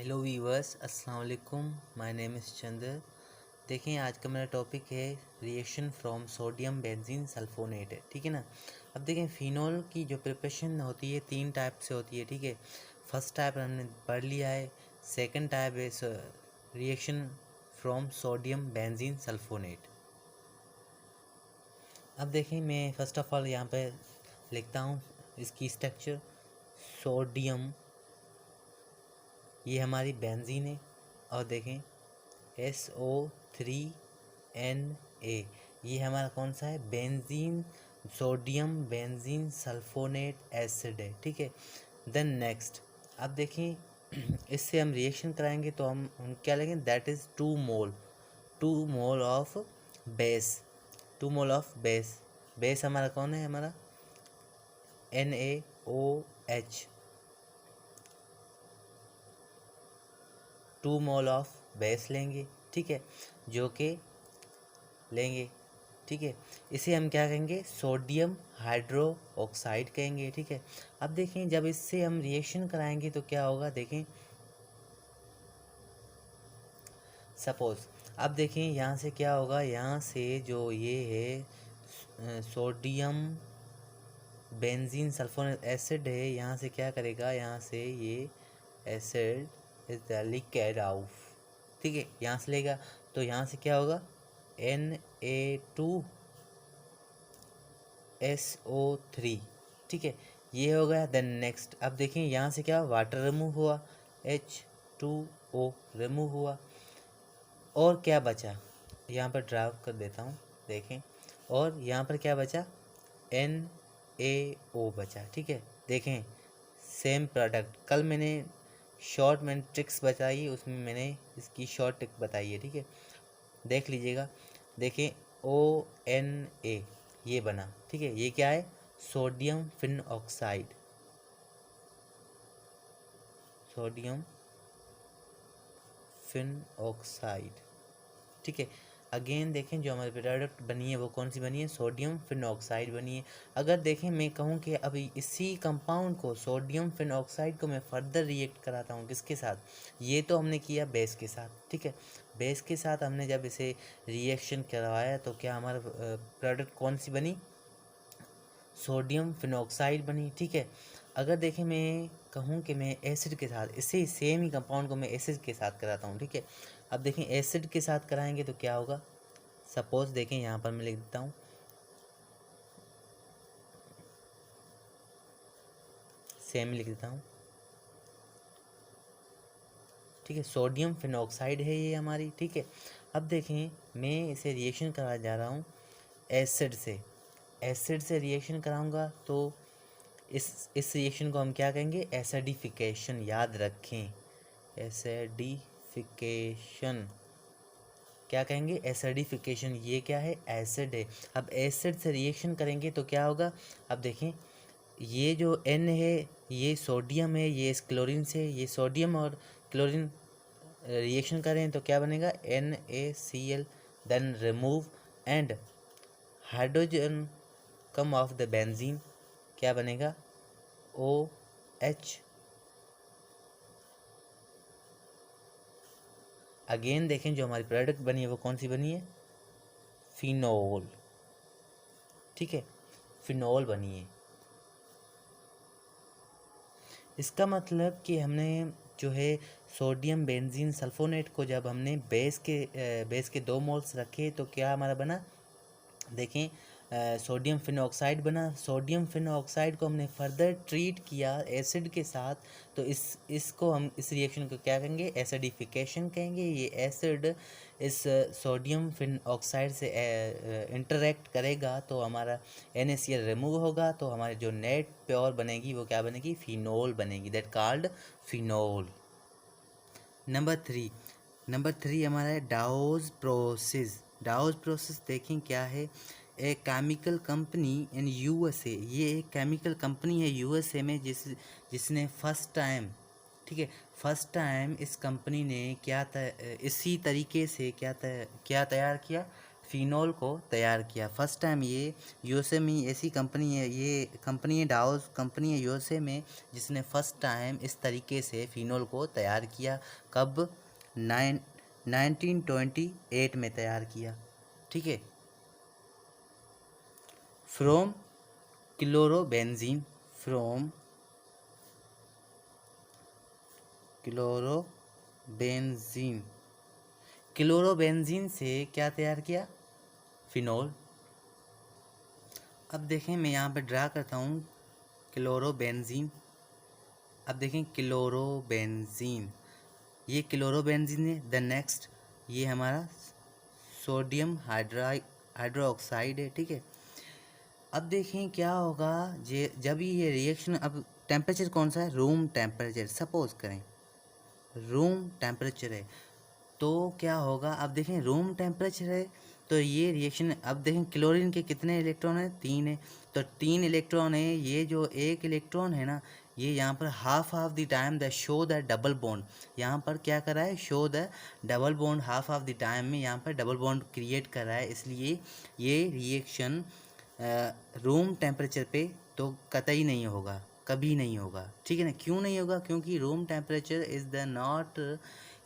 Hello viewers, अस्सलाम वालेकुम। My name is चंद्र। देखें, आज का मेरा टॉपिक है reaction from sodium benzene sulphonate है, ठीक है ना। अब देखें, फिनोल की जो प्रिपरेशन होती है 3 टाइप से होती है, ठीक है। फर्स्ट टाइप हमने पढ़ लिया है। सेकंड टाइप है reaction from sodium benzene sulphonate. अब देखें, मैं फर्स्ट ऑफ ऑल यहाँ पे लिखता हूँ इसकी स्ट्रक्चर। सोडियम, ये हमारी बेंजीन है, और देखें SO3Na, ये हमारा कौन सा है, benzene, sodium benzene sulphonate acid है, ठीक है। देन नेक्स्ट, अब देखें इससे हम रिएक्शन कराएंगे तो हम क्या लेंगे, that is 2 mole of base. 2 mole of base. Base हमारा कौन है, हमारा NaOH। 2 मोल ऑफ बेस लेंगे, ठीक है, जो कि लेंगे, ठीक है। इसे हम क्या कहेंगे, सोडियम हाइड्रो ऑक्साइड कहेंगे, ठीक है। अब देखें, जब इससे हम रिएक्शन कराएंगे तो क्या होगा, देखें सपोज, अब देखें यहाँ से क्या होगा, यहाँ से जो ये है सोडियम बेंजीन सल्फोनेट एसिड है, यहाँ से क्या करेगा, यहाँ से ये acid is the liquid out, ठीक है, यहाँ से लेगा तो यहाँ से क्या होगा, Na2SO3, ठीक है, ये हो गया। देन नेक्स्ट, अब देखें यहाँ से क्या, वाटर रिमूव हुआ, H2O रिमूव हुआ, और क्या बचा, यहाँ पर ड्रा कर देता हूँ, देखें, और यहाँ पर क्या बचा, NaO बचा, ठीक है। देखें, सेम प्रोडक्ट, कल मैंने शॉर्ट मैंने ट्रिक्स बताई, उसमें मैंने इसकी शॉर्ट ट्रिक बताई है, ठीक है, देख लीजिएगा। देखें ONA ये बना, ठीक है, ये क्या है, sodium phenoxide, sodium phenoxide, ठीक है। अगेन देखें, जो हमारी प्रोडक्ट बनी है वो कौन सी बनी है, सोडियम फिन ऑक्साइड बनी है। अगर देखें, मैं कहूँ कि अभी इसी कंपाउंड को, सोडियम फिन ऑक्साइड को, मैं फर्दर रिएक्ट कराता हूँ किसके साथ, ये तो हमने किया बेस के साथ, ठीक है। बेस के साथ हमने जब इसे रिएक्शन करवाया तो क्या हमारा प्रोडक्ट कौन सी बनी, सोडियम फिनॉक्साइड बनी, ठीक है। अगर देखें, मैं कहूँ कि मैं एसिड के साथ, इससे सेम ही कंपाउंड को मैं एसिड के साथ कराता हूँ, ठीक है। अब देखें, एसिड के साथ कराएंगे तो क्या होगा, सपोज देखें, यहाँ पर मैं लिख देता हूँ, सेम लिख देता हूँ, ठीक है, सोडियम फिनॉक्साइड है ये हमारी, ठीक है। अब देखें, मैं इसे रिएक्शन करा जा रहा हूँ एसिड से, एसिड से रिएक्शन कराऊंगा तो इस रिएक्शन को हम क्या कहेंगे, एसिडिफिकेशन, याद रखें, एसिडिफिकेशन, क्या कहेंगे, एसिडिफिकेशन, ये क्या है, एसिड है। अब एसिड से रिएक्शन करेंगे तो क्या होगा, अब देखें, ये जो N है ये सोडियम है, ये इस क्लोरीन से, ये सोडियम और क्लोरीन रिएक्शन करें तो क्या बनेगा, NaCl, then remove and hydrogen come off the benzene, क्या बनेगा, OH। अगेन देखें, जो हमारी प्रोडक्ट बनी है वो कौन सी बनी है, फिनोल, ठीक है, फिनोल बनी है। इसका मतलब कि हमने जो है सोडियम बेंजीन सल्फोनेट को जब हमने बेस के 2 मोल्स रखे तो क्या हमारा बना, देखें, सोडियम फिनॉक्साइड बना। सोडियम फिनॉक्साइड को हमने फर्दर ट्रीट किया एसिड के साथ, तो इसको हम, इस रिएक्शन को क्या कहेंगे, एसिडिफिकेशन कहेंगे। ये एसिड इस सोडियम फिनॉक्साइड से इंटरेक्ट करेगा तो हमारा NaCl रिमूव होगा, तो हमारी जो नेट प्योर बनेगी वो क्या बनेगी, फिनोल बनेगी, दैट कॉल्ड फिनोल। नंबर 3 हमारा है डाउज प्रोसेस। डाउज प्रोसेस देखें क्या है, a chemical company in USA, ये एक केमिकल कंपनी है USA में, जिसने फर्स्ट टाइम, ठीक है, फर्स्ट टाइम इस कंपनी ने इसी तरीके से क्या तैयार किया, फ़िनोल को तैयार किया। फर्स्ट टाइम ये यूएसए में ऐसी कंपनी है, ये कंपनी है डाउस कंपनी है यूएसए में, जिसने फर्स्ट टाइम इस तरीके से फ़िनोल को तैयार किया। कब? 1928 में तैयार किया। ठीक है। From chlorobenzene, from chlorobenzene, chlorobenzene से क्या तैयार किया? फिनोल। अब देखें मैं यहाँ पे ड्रा करता हूँ क्लोरोबेंजीन। अब देखें क्लोरोबेंजीन, ये क्लोरोबेंजीन है। द नेक्स्ट ये हमारा सोडियम हाइड्रोक्साइड है। ठीक है। अब देखें क्या होगा जब ये रिएक्शन, अब टेम्परेचर कौन सा है? Room temperature. सपोज करें रूम टेम्परेचर है, तो क्या होगा? अब देखें रूम टेम्परेचर है तो ये रिएक्शन, अब देखें क्लोरीन के कितने इलेक्ट्रॉन है? 3 है। तो 3 इलेक्ट्रॉन है, ये जो एक इलेक्ट्रॉन है ना, ये यहाँ पर half the time the show the double bond, यहाँ पर क्या कर रहा है? Show the double bond. Half the time में यहाँ पर डबल बॉन्ड क्रिएट कर रहा है, इसलिए ये रिएक्शन रूम टेम्परेचर पे तो कतई नहीं होगा, कभी नहीं होगा। ठीक है ना? क्यों नहीं होगा? क्योंकि room temperature is the not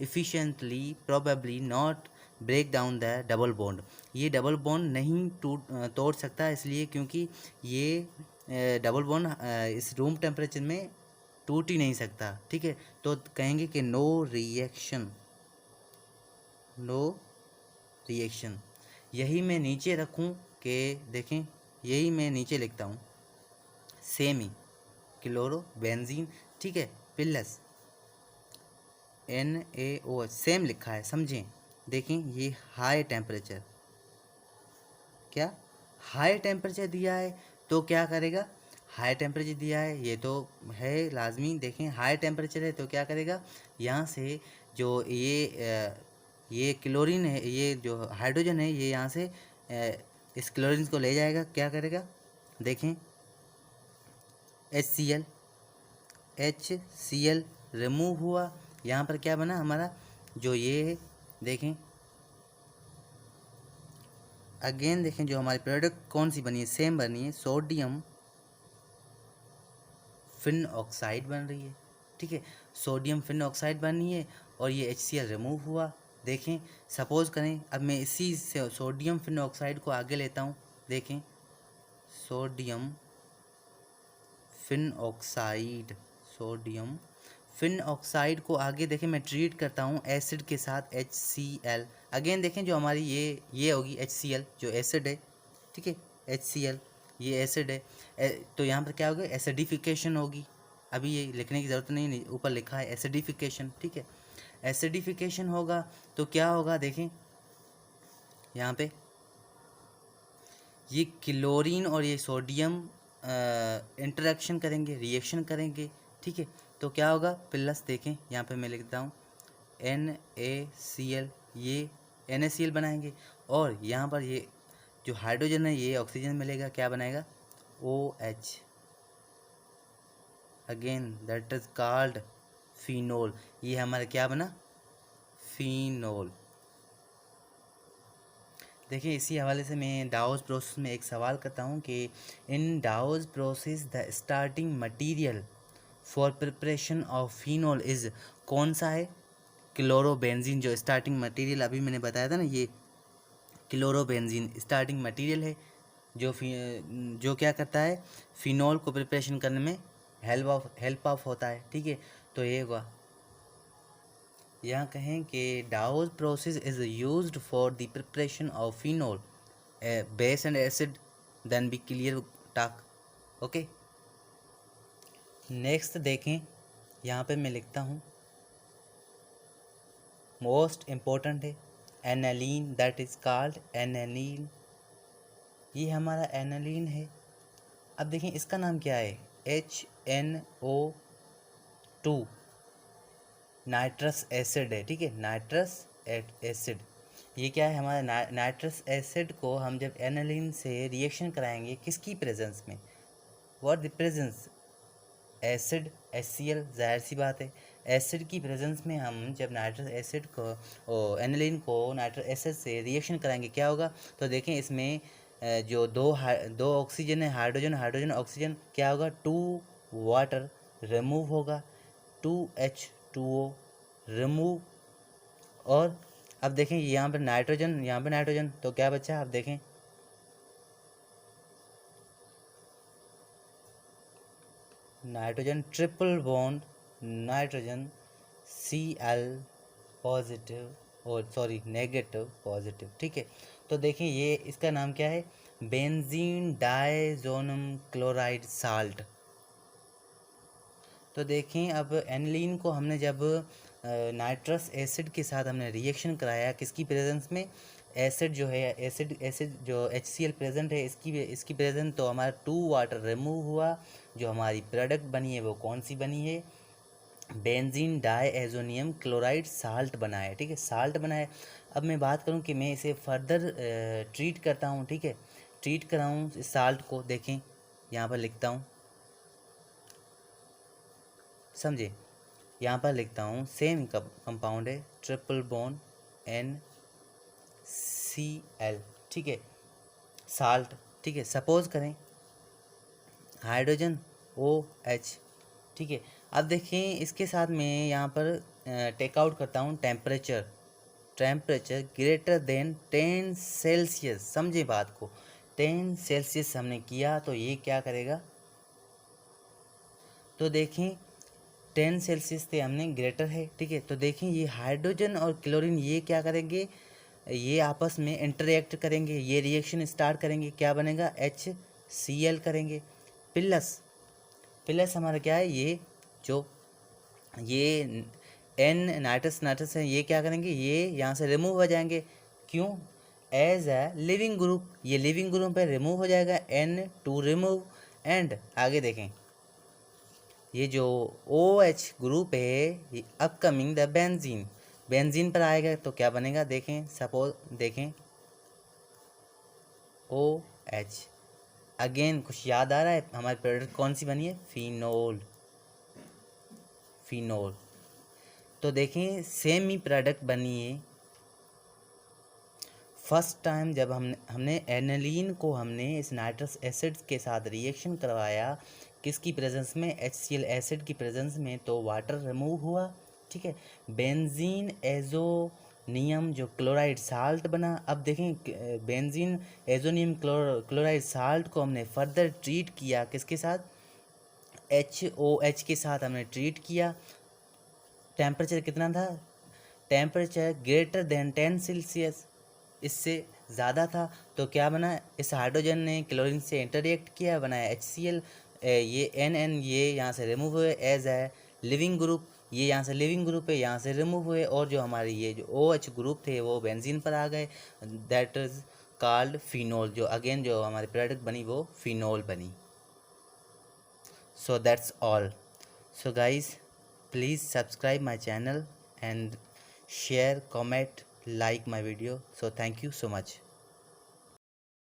efficiently probably not break down the double bond. ये डबल बॉन्ड नहीं तोड़ सकता, इसलिए क्योंकि ये डबल बॉन्ड इस रूम टेम्परेचर में टूट ही नहीं सकता। ठीक है। तो कहेंगे कि नो रिएक्शन, नो रिएक्शन। यही मैं नीचे रखूं कि देखें, यही मैं नीचे लिखता हूँ सेम ही क्लोरोबेंजीन। ठीक है। प्लस NaOH सेम लिखा है, समझें। देखें ये हाई टेम्परेचर, क्या हाई टेम्परेचर दिया है तो क्या करेगा? हाई टेम्परेचर दिया है, ये तो है लाजमी। देखें हाई टेम्परेचर है तो क्या करेगा? यहाँ से जो ये क्लोरीन है, ये जो हाइड्रोजन है, ये यहाँ से इस क्लोरीन को ले जाएगा। क्या करेगा? देखें HCl रिमूव हुआ। यहाँ पर क्या बना हमारा? जो ये है, देखें अगेन, देखें जो हमारी प्रोडक्ट कौन सी बनी है? सेम बनी है, सोडियम फिन ऑक्साइड बन रही है। ठीक है। सोडियम फिन ऑक्साइड बनी है और ये HCl रिमूव हुआ। देखें सपोज करें, अब मैं इसी से सोडियम फिन ऑक्साइड को आगे लेता हूँ। देखें sodium phenoxide, sodium phenoxide को आगे देखें मैं ट्रीट करता हूँ एसिड के साथ HCl। अगेन देखें जो हमारी ये होगी HCl जो एसिड है। ठीक है। HCl ये एसिड है। तो यहाँ पर क्या होगा? एसिडिफिकेशन होगी। अभी ये लिखने की ज़रूरत नहीं, ऊपर लिखा है एसिडिफिकेशन। ठीक है। एसिडिफिकेशन होगा तो क्या होगा? देखें यहाँ पे ये क्लोरीन और ये सोडियम इंटरेक्शन करेंगे, रिएक्शन करेंगे। ठीक है। तो क्या होगा? प्लस देखें यहाँ पे मैं लिखता हूँ NaCl, ये NaCl बनाएंगे और यहाँ पर ये जो हाइड्रोजन है ये ऑक्सीजन मिलेगा, क्या बनाएगा? OH। Again that is called phenol. ये हमारा क्या बना? फिनोल। देखिए इसी हवाले से मैं डाउस प्रोसेस में एक सवाल करता हूँ कि in Dow's process the starting material for preparation of phenol is, कौन सा है? क्लोरोबेंजीन। जो स्टार्टिंग मटेरियल अभी मैंने बताया था ना, ये क्लोरोबेंजीन स्टार्टिंग मटेरियल है जो क्या करता है? फिनोल को प्रिपरेशन करने में हेल्प ऑफ होता है। ठीक है। तो ये हुआ, यहाँ कहें कि Dow's process is used for the preparation of phenol base and acid, then be clear talk. Okay. Next देखें, यहाँ पे मैं लिखता हूँ मोस्ट इम्पोर्टेंट है aniline, that is called aniline. ये हमारा एनालीन है। अब देखें इसका नाम क्या है? HNO2 नाइट्रस एसिड है। ठीक है। नाइट्रस एसिड, ये क्या है हमारा? नाइट्रस एसिड को हम जब एनालिन से रिएक्शन कराएंगे, किसकी प्रेजेंस में? What the presence? Acid HCl, जाहिर सी बात है। एसिड की प्रेजेंस में हम जब नाइट्रस एसिड को एनिलीन को नाइट्रस एसिड से रिएक्शन कराएंगे क्या होगा, तो देखें इसमें जो दो ऑक्सीजन है, हाइड्रोजन हाइड्रोजन ऑक्सीजन, क्या होगा, 2 वाटर रिमूव होगा, 2H2O रिमूव। और अब देखें यहाँ पर नाइट्रोजन, यहाँ पर नाइट्रोजन, तो क्या बचा, अब देखें nitrogen triple bond nitrogen Cl positive और सॉरी नेगेटिव पॉजिटिव, ठीक है। तो देखें ये इसका नाम क्या है, बेंजीन डायज़ोनम क्लोराइड साल्ट। तो देखें अब एनिलीन को हमने जब नाइट्रस एसिड के साथ हमने रिएक्शन कराया, किसकी प्रेजेंस में, एसिड जो है, एसिड जो HCl प्रेजेंट है, इसकी प्रेजेंट, तो हमारा 2 वाटर रिमूव हुआ, जो हमारी प्रोडक्ट बनी है वो कौन सी बनी है, बेंजीन डायज़ोनियम क्लोराइड साल्ट बना है, ठीक है, साल्ट बना है। अब मैं बात करूं कि मैं इसे फर्दर ट्रीट करता हूं, ठीक है, ट्रीट कराऊं इस साल्ट को, देखें यहाँ पर लिखता हूँ, समझे, यहाँ पर लिखता हूँ सेम कंपाउंड है, ट्रिपल बॉन्ड NCl, ठीक है, साल्ट, ठीक है, सपोज करें हाइड्रोजन OH, ठीक है। अब देखें इसके साथ मैं यहाँ पर टेक आउट करता हूँ टेम्परेचर ग्रेटर देन 10 सेल्सियस, समझे बात को, 10 सेल्सियस हमने किया तो ये क्या करेगा, तो देखें 10 सेल्सियस से हमने ग्रेटर है, ठीक है। तो देखें ये हाइड्रोजन और क्लोरीन ये क्या करेंगे, ये आपस में इंटरेक्ट करेंगे, ये रिएक्शन स्टार्ट करेंगे, क्या बनेगा, HCl करेंगे, प्लस हमारा क्या है, ये N नाइट्रस है, ये क्या करेंगे, ये यहाँ से रिमूव हो जाएंगे, क्यों, एज ए लिविंग ग्रुप, ये लिविंग ग्रुप पे रिमूव हो जाएगा, N2 रिमूव, एंड आगे देखें ये जो OH ग्रुप है ये अपकमिंग द बेंजीन पर आएगा, तो क्या बनेगा, देखें सपोज देखें OH, अगेन कुछ याद आ रहा है, हमारी प्रोडक्ट कौन सी बनी है, फिनोल। तो देखें सेम ही प्रोडक्ट बनी है, फर्स्ट टाइम जब हमने एनिलीन को हमने इस नाइट्रस एसिड के साथ रिएक्शन करवाया, किसकी प्रेजेंस में, HCl एसिड की प्रेजेंस में, तो वाटर रिमूव हुआ, ठीक है, बेंजीन एजोनियम जो क्लोराइड साल्ट बना। अब देखें बेंजीन एजोनियम क्लोराइड साल्ट को हमने फर्दर ट्रीट किया, किसके साथ, HOH के साथ हमने ट्रीट किया, टेम्परेचर कितना था, टेम्परेचर ग्रेटर देन 10 सेल्सियस, इससे ज़्यादा था, तो क्या बना, इस हाइड्रोजन ने क्लोरीन से इंटरेक्ट किया, बनाया HCl, ये NN ये यहाँ से रिमूव हुए एज ए लिविंग ग्रुप, ये यहाँ से लिविंग ग्रुप है, यहाँ से रिमूव हुए, और जो हमारे ये जो OH ग्रुप थे वो बेंजीन पर आ गए, दैट इज़ कॉल्ड फिनोल, जो अगेन जो हमारी प्रोडक्ट बनी वो फिनोल बनी। So that's all. So guys, please subscribe my channel and share, comment, like my video. So thank you so much.